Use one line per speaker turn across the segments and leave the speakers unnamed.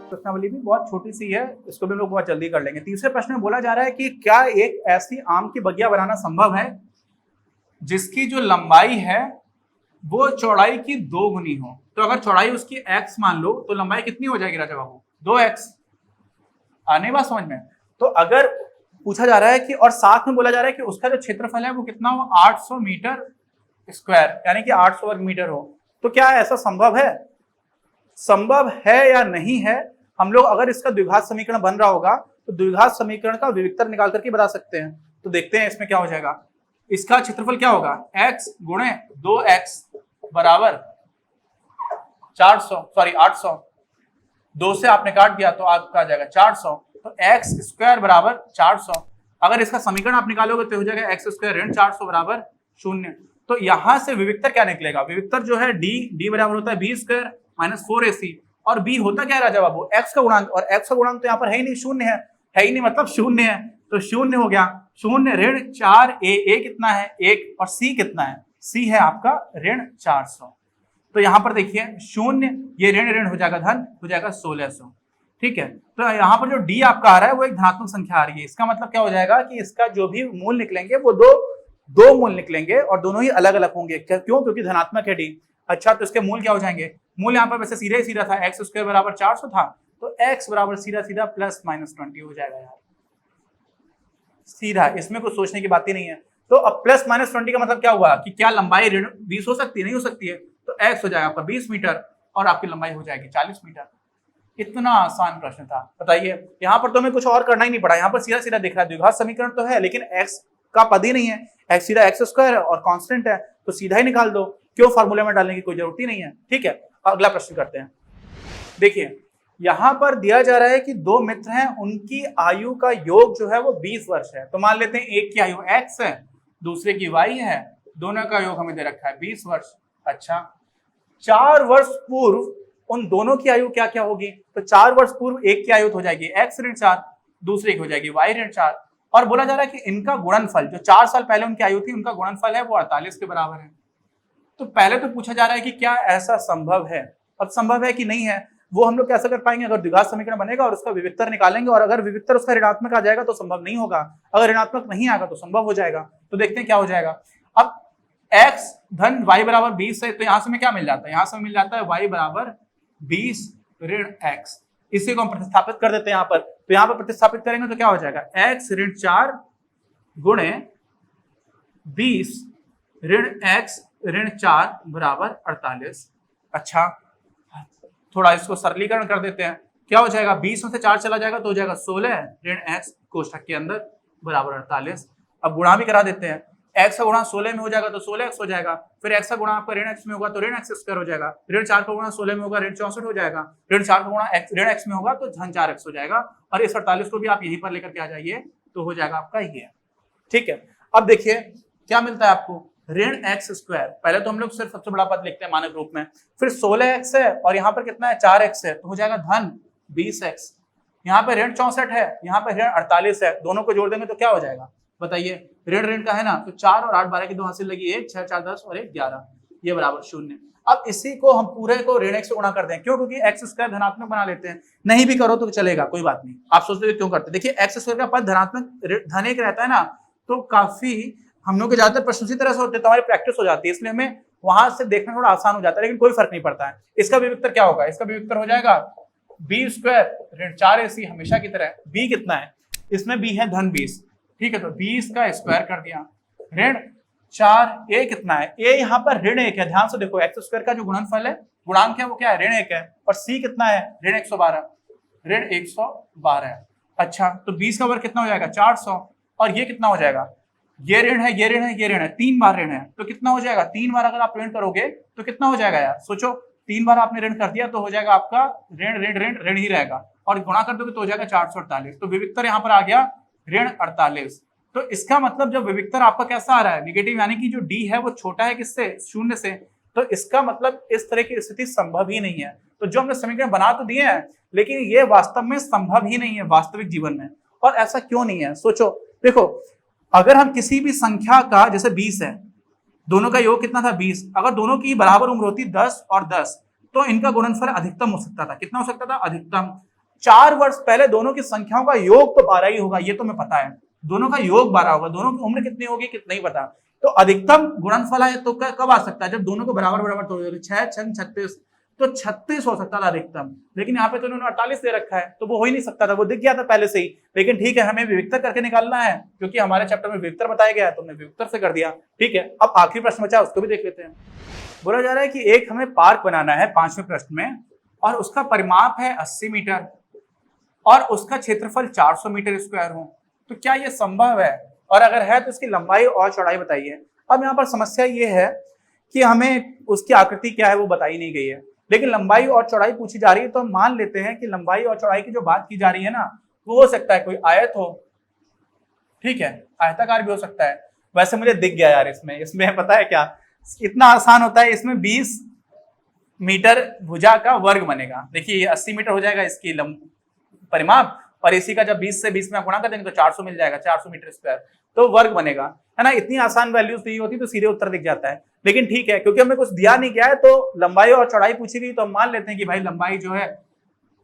प्रश्नावली भी बहुत छोटी सी है, इसको भी हम लोग बहुत जल्दी कर लेंगे। तीसरे प्रश्न में बोला जा रहा है कि क्या एक ऐसी आम की बगिया बनाना संभव है जिसकी जो लंबाई है वो चौड़ाई की 2 गुनी हो। तो अगर चौड़ाई उसकी x मान लो तो लंबाई कितनी हो जाएगी राजा बाबू? 2x। आने बात समझ में? तो अगर पूछा जा रहा है कि और साथ में बोला जा रहा है कि उसका जो क्षेत्रफल है वो कितना हो? 800 मीटर स्क्वायर, यानी कि 800 वर्ग मीटर हो। तो क्या ऐसा संभव है? संभव है या नहीं है? हम लोग अगर इसका द्विघात समीकरण बन रहा होगा तो द्विघात समीकरण का विविक्तर निकाल करके बता सकते हैं। तो देखते हैं इसमें क्या हो जाएगा। इसका क्षेत्रफल क्या होगा? x गुणे 2x बराबर 800। 2 से आपने काट दिया तो आपका आ जाएगा 400। तो x स्क्वायर बराबर 400। अगर इसका समीकरण आप निकालोगे तो हो जाएगा x स्क्वायर ऋण 400 बराबर 0। तो यहां से विविक्तर क्या निकलेगा? विविक्तर जो है d बराबर होता है b स्क्वायर माइनस 4ac, और b होता क्या है राजा बाबू? x का गुणांक, और x का गुणांक तो यहाँ पर है ही नहीं, शून्य है ही नहीं, मतलब शून्य है, तो शून्य हो गया। शून्य ऋण 4a कितना है? 1, और c कितना है? c है आपका ऋण 400। तो यहाँ पर देखिए शून्य, ये ऋण ऋण हो जाएगा धन, हो जाएगा 1600। ठीक है, तो यहाँ पर जो d आपका आ रहा है वो एक धनात्मक संख्या आ रही है। इसका मतलब क्या हो जाएगा कि इसका जो भी मूल निकलेंगे वो दो मूल निकलेंगे और दोनों ही अलग अलग होंगे। क्यों? क्योंकि धनात्मक है d। अच्छा, तो इसके मूल क्या हो जाएंगे? मूल यहाँ पर वैसे सीधा ही सीधा था, x स्क्वायर बराबर 400 था, तो x बराबर सीधा सीधा प्लस माइनस 20 हो जाएगा यार, सीधा, इसमें कुछ सोचने की बात ही नहीं है। तो अब प्लस माइनस 20 का मतलब क्या हुआ कि क्या लंबाई ऋण 20 हो सकती है? नहीं हो सकती है, तो x हो जाएगा आपका 20 मीटर और आपकी लंबाई हो जाएगी 40 मीटर। इतना आसान प्रश्न था, बताइए। यहाँ पर तो हमें कुछ और करना ही नहीं पड़ा, यहाँ पर सीधा सीधा दिख रहा है, द्विघात समीकरण तो है लेकिन x का पद ही नहीं है, x सीधा x स्क्वायर है और कांस्टेंट है, तो सीधा ही निकाल दो, क्यों फार्मूले में डालने की कोई जरूरत ही नहीं है। ठीक है, अगला प्रश्न करते हैं। देखिए यहां पर दिया जा रहा है कि 2 मित्र हैं, उनकी आयु का योग जो है वो 20 वर्ष है। तो मान लेते हैं एक की आयु x है, दूसरे की y है, दोनों का योग हमें दे रखा है 20 वर्ष। अच्छा, 4 वर्ष पूर्व उन दोनों की आयु क्या क्या होगी? तो 4 वर्ष पूर्व एक की आयु हो जाएगी x ऋण 4, दूसरे की हो जाएगी y ऋण 4, और बोला जा रहा है कि इनका गुणनफल, जो 4 साल पहले उनकी आयु थी, उनका गुणनफल है वो 48 के बराबर है। तो पहले तो पूछा जा रहा है कि क्या ऐसा संभव है? अब संभव है कि नहीं है वो हम लोग कैसे कर पाएंगे? अगर द्विघात समीकरण बनेगा और उसका विविक्तर निकालेंगे, और अगर विविक्तर उसका ऋणात्मक आ जाएगा तो संभव नहीं होगा, अगर ऋणात्मक नहीं आएगा तो संभव हो जाएगा। तो देखते हैं क्या हो जाएगा। अब x धन y बराबर 20 है, तो यहां से हमें क्या मिल जाता है? यहां से मिल जाता है y बराबर 20 ऋण x। इसी को हम प्रतिस्थापित कर देते हैं यहाँ पर, तो यहाँ पर प्रतिस्थापित करेंगे तो क्या हो जाएगा? x ऋण 4 गुणे 20 ऋण x ऋण 4 बराबर 48। अच्छा, थोड़ा इसको सरलीकरण कर देते हैं, क्या हो जाएगा? 20 में से 4 चला जाएगा तो हो जाएगा 16 ऋण x कोष्ठक के अंदर बराबर 48। अब गुणा भी करा देते हैं, x का गुणा 16 में हो जाएगा तो 16x हो जाएगा, फिर x का गुणा आपका ऋण x में होगा तो ऋण x स्क्वायर हो जाएगा, ऋण 4 का गुणा 16 में होगा ऋण 64 हो जाएगा, ऋण 4 का गुणा ऋण x में होगा तो धन 4x हो जाएगा, और इस 48 को भी आप यहीं पर लेकर के आ जाइए तो हो जाएगा आपका ये। ठीक है, अब देखिए क्या मिलता है आपको? ऋण x स्क्वायर, पहले तो हम लोग सिर्फ सबसे बड़ा पद लिखते हैं मानक रूप में, फिर 16x है और यहाँ पर कितना है? 4x है, तो हो जाएगा धन 20x। यहाँ पे ऋण 64 है, यहाँ पे ऋण 48 है, दोनों को जोड़ देंगे तो क्या हो जाएगा बताइए? ऋण ऋण का है ना, तो 4 और 8 12 की 2 हासिल लगी 1, 6 4 10 और 1 11, ये बराबर 0। अब इसी को हम पूरे को ऋण x से गुणा कर दें, क्यों? क्योंकि x स्क्वायर धनात्मक बना लेते हैं, नहीं भी करो तो चलेगा, कोई बात नहीं। आप सोचते हो क्यों करते? देखिए x स्क्वायर का पद धनात्मक धन एक रहता है ना, तो काफी हम लोग के ज्यादातर प्रश्न उसी तरह से होते हैं, तो हमारी प्रैक्टिस हो जाती है, इसलिए हमें वहां से देखना थोड़ा आसान हो जाता है, लेकिन कोई फर्क नहीं पड़ता है। इसका विविक्तर क्या होगा? इसका विविक्तर हो जाएगा b स्क्वायर ऋण 4ac, हमेशा की तरह b कितना है? इसमें b है धन 20, ठीक है, तो 20 का स्क्वायर कर दिया, ऋण 4a कितना है? a यहाँ पर ऋण 1 है, ध्यान से देखो, x स्क्वायर का जो गुणनफल है, गुणांक है वो क्या है? ऋण 1 है, और c कितना है? ऋण 112, ऋण 112 है। अच्छा, तो 20 का वर्ग कितना हो जाएगा? 400, और ये कितना हो जाएगा? ये ऋण है, ये ऋण है, ये ऋण है, 3 बार ऋण है, तो कितना हो जाएगा? 3 बार अगर आप ऋण करोगे तो कितना हो जाएगा यार? सोचो, 3 बार आपने ऋण कर दिया तो हो जाएगा आपका ऋण ऋण ऋण ऋण ही रहेगा, और गुणा कर दोगे तो हो जाएगा 448। तो विविक्तर यहाँ पर आ गया ऋण 48। तो इसका मतलब जब विविक्तर आपका कैसा आ रहा है? निगेटिव, यानी कि जो डी है वो छोटा है किससे? 0 से, तो इसका मतलब इस तरह की स्थिति संभव ही नहीं है। तो जो हमने समीकरण बना तो दिए हैं, लेकिन ये वास्तव में संभव ही नहीं है वास्तविक जीवन में। और ऐसा क्यों नहीं है? सोचो, देखो, अगर हम किसी भी संख्या का, जैसे 20 है, दोनों का योग कितना था 20। अगर दोनों की बराबर उम्र होती 10 और 10 तो इनका गुणनफल अधिकतम हो सकता था। कितना हो सकता था? अधिकतम। 4 वर्ष पहले दोनों की संख्याओं का योग तो 12 ही होगा, ये तो मैं पता है, दोनों का योग 12 होगा, दोनों की उम्र कितनी होगी कितना ही पता। तो अधिकतम गुणनफल है तो कब आ सकता है? जब दोनों को बराबर बराबर तोड़ दोगे। 6 6 36 तो 36 हो सकता था अधिकतम, लेकिन यहाँ पे तो उन्होंने 48 दे रखा है तो वो हो ही नहीं सकता था, वो दिख गया था पहले से ही। लेकिन ठीक है, हमें विविक्तर करके निकालना है क्योंकि हमारे चैप्टर में विविक्तर बताया गया है, तो हमने विविक्तर से कर दिया। ठीक है, अब आखिरी प्रश्न बचा, उसको भी देख लेते हैं। बोला जा रहा है कि एक हमें पार्क बनाना है 5वें प्रश्न में, और उसका परिमाप है 80 मीटर और उसका क्षेत्रफल 400 मीटर स्क्वायर हो, तो क्या यह संभव है? और अगर है तो इसकी लंबाई और चौड़ाई बताइए। अब यहाँ पर समस्या ये है कि हमें उसकी आकृति क्या है वो बताई नहीं गई है, लेकिन लंबाई और चौड़ाई पूछी जा रही है, तो हम मान लेते हैं कि लंबाई और चौड़ाई की जो बात की जा रही है ना, वो हो सकता है कोई आयत हो। ठीक है, आयताकार भी हो सकता है। वैसे मुझे दिख गया यार, इसमें पता है क्या, इतना आसान होता है, इसमें 20 मीटर भुजा का वर्ग बनेगा। देखिए ये 80 मीटर हो जाएगा इसकी परिमाप, और इसी का जब 20 से 20 में गुणा कर देंगे तो 400 मिल जाएगा, 400 मीटर स्क्वायर, तो वर्ग बनेगा, है ना। इतनी आसान वैल्यूज दी होती तो सीधे उत्तर दिख जाता है, लेकिन ठीक है, क्योंकि हमें कुछ दिया नहीं गया है तो लंबाई और चौड़ाई पूछी गई, तो हम मान लेते हैं कि भाई लंबाई जो है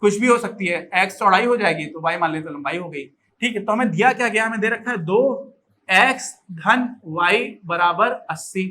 कुछ भी हो सकती है, x चौड़ाई हो जाएगी तो y मान लेते तो लंबाई हो गई। ठीक है, तो हमें दिया क्या गया? हमें दे रखा है 2x धन y बराबर 80।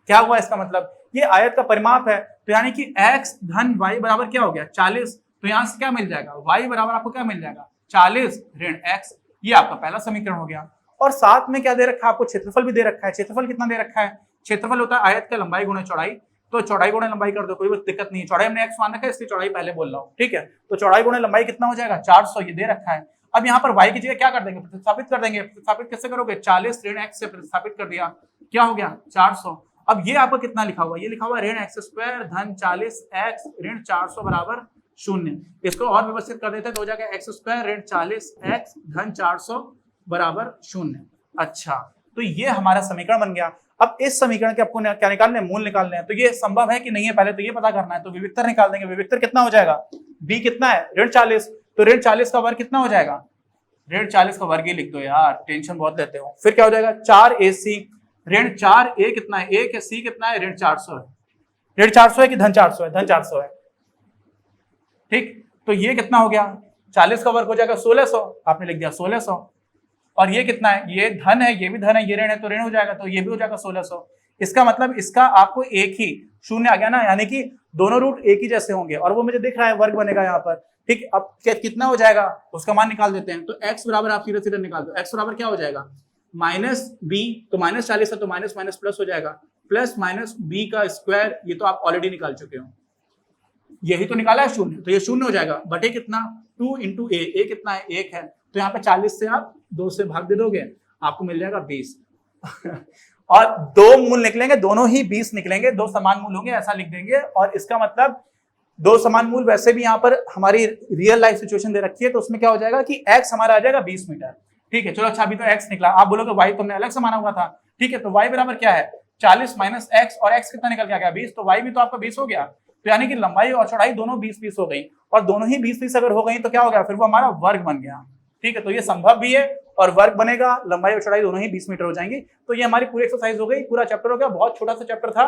क्या हुआ इसका मतलब? ये आयत का परिमाप है, तो यानी कि x धन y बराबर क्या हो गया? 40। तो यहां से क्या मिल जाएगा? y बराबर आपको क्या मिल जाएगा? 40 ऋण x। ये आपका पहला समीकरण हो गया। और साथ में क्या दे रखा है आपको? क्षेत्रफल भी दे रखा है। क्षेत्रफल कितना दे रखा है? क्षेत्रफल होता है आयत का लंबाई गुणा चौड़ाई, तो चौड़ाई गुणा लंबाई कर दो, कोई दिक्कत नहीं है। चौड़ाई हमने x मान रखा है इसलिए चौड़ाई पहले बोल रहा हूँ। ठीक है, तो चौड़ाई गुणा लंबाई कितना हो जाएगा? 400, ये दे रखा है। अब यहाँ पर y की जगह क्या कर देंगे? प्रतिस्थापित कर देंगे। प्रतिस्थापित कैसे करोगे? 40 ऋण x से प्रतिस्थापित कर दिया, क्या हो गया? 400। अब ये आपको कितना लिखा हुआ? ये लिखा हुआ ऋण x स्क्वायर धन 40x ऋण 400 बराबर 0। इसको और व्यवस्थित कर देते हैं तो हो जाएगा x स्क्वायर ऋण 40x धन 400 बराबर 0। अच्छा, तो ये हमारा समीकरण बन गया। अब इस समीकरण के आपको क्या निकालने हैं? मूल निकालने हैं। तो ये संभव है कि नहीं है पहले तो ये पता करना है, तो विविक्तर निकाल देंगे। विविक्तर कितना हो जाएगा? b कितना है? ऋण 40, तो ऋण 40 का वर्ग कितना हो जाएगा? ऋण 40 का वर्ग ही लिख दो यार, टेंशन बहुत लेते हो। फिर क्या हो जाएगा? 4ac ऋण 4a कितना है? 1 है, c कितना है? ऋण 400 है। ऋण 400 है कि धन 400 है? धन 400 है। ठीक, तो ये कितना हो गया? 40 का वर्ग हो जाएगा 1600, आपने लिख दिया 1600। और ये कितना है? ये धन है, ये भी धन है, ये ऋण है तो ऋण हो जाएगा, तो ये भी हो जाएगा 1600। इसका मतलब इसका आपको एक ही शून्य आ गया ना, यानी कि दोनों रूट एक ही जैसे होंगे, और वो मुझे दिख रहा है वर्ग बनेगा यहाँ पर। ठीक, अब कितना हो जाएगा उसका मान निकाल देते हैं। तो x बराबर आप सीधे सीधे निकाल दो। x बराबर क्या हो जाएगा? माइनस b, तो माइनस 40 है तो माइनस माइनस प्लस हो जाएगा, प्लस माइनस b का स्क्वायर, ये तो आप ऑलरेडी निकाल चुके हो, यही तो निकाला है शून्य, तो ये शून्य हो जाएगा बटे कितना? 2 इंटू a कितना है? 1 है, तो यहाँ पे 40 से आप 2 से भाग दे दोगे, आपको मिल जाएगा 20। और दो मूल निकलेंगे, दोनों ही 20 निकलेंगे, दो समान मूल होंगे ऐसा लिख देंगे। और इसका मतलब दो समान मूल वैसे भी यहाँ पर हमारी रियल लाइफ सिचुएशन दे रखी है, तो उसमें क्या हो जाएगा कि x हमारा आ जाएगा 20 मीटर। ठीक है, चलो अच्छा, अभी तो x निकला, आप बोलोगे y तुमने अलग से माना हुआ था। ठीक है, तो y बराबर क्या है? 40 माइनस x, और x कितना निकल के आ गया? 20, तो y भी तो आपका 20 हो गया। तो यानी कि लंबाई और चौड़ाई दोनों 20-20 हो गई, और दोनों ही 20-20 अगर हो गई तो क्या हो गया? फिर वो हमारा वर्ग बन गया। ठीक है, तो ये संभव भी है और वर्ग बनेगा, लंबाई और चौड़ाई दोनों ही 20 मीटर हो जाएंगी। तो ये हमारी पूरी एक्सरसाइज हो गई, पूरा चैप्टर हो गया। बहुत छोटा सा चैप्टर था,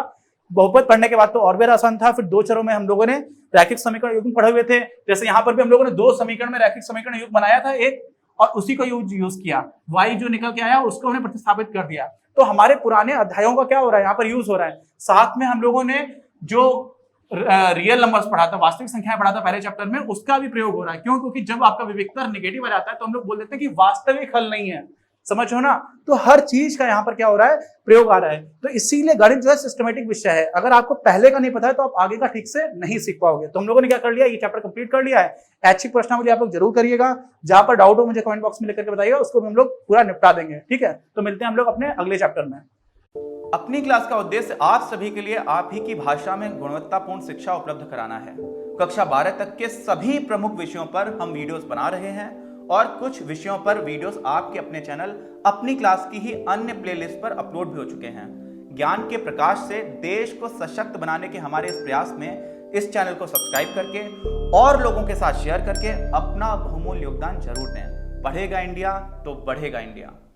बहुपद पढ़ने के बाद तो और भी आसान था। फिर 2 चरों में हम लोगों ने रैखिक समीकरण युग्म पढ़े हुए थे, जैसे यहाँ पर भी हम लोगों ने 2 समीकरण में रैखिक समीकरण युग्म बनाया था एक, और उसी को यूज किया। y जो निकल के आया उसको हमने प्रतिस्थापित कर दिया। तो हमारे पुराने अध्यायों का क्या हो रहा है? यहाँ पर यूज हो रहा है। साथ में हम लोगों ने जो रियल नंबर्स पढ़ा था, वास्तविक संख्याएं पढ़ा था पहले चैप्टर में, उसका भी प्रयोग हो रहा है। क्यों? क्योंकि जब आपका विविक्तर नेगेटिव आ जाता है तो हम लोग बोल देते हैं कि वास्तविक हल नहीं है, समझो ना। तो हर चीज का यहाँ पर क्या हो रहा है? प्रयोग आ रहा है। तो इसीलिए गणित जो है सिस्टमेटिक विषय है। अगर आपको पहले का नहीं पता है तो आप आगे का ठीक से नहीं सीख पाओगे। तो हम लोगों ने क्या कर लिया? ये चैप्टर कंप्लीट कर लिया है। ऐच्छिक प्रश्नावली आप लोग जरूर करिएगा, जहां पर डाउट हो मुझे कमेंट बॉक्स में लिख करके बताइएगा, उसको भी हम लोग पूरा निपटा देंगे। ठीक है, तो मिलते हैं हम लोग अपने अगले चैप्टर में।
अपनी क्लास का उद्देश्य आप सभी के लिए आप ही की भाषा में गुणवत्तापूर्ण शिक्षा उपलब्ध कराना है। कक्षा 12 तक के सभी प्रमुख विषयों पर हम वीडियोस बना रहे हैं, और कुछ विषयों पर वीडियोस आपके अपने चैनल अपनी क्लास की ही अन्य प्लेलिस्ट पर अपलोड भी हो चुके हैं। ज्ञान के प्रकाश से देश को सशक्त बनाने के हमारे इस प्रयास में इस चैनल को सब्सक्राइब करके और लोगों के साथ शेयर करके अपना बहुमूल्य योगदान जरूर दें। पढ़ेगा इंडिया तो बढ़ेगा इंडिया।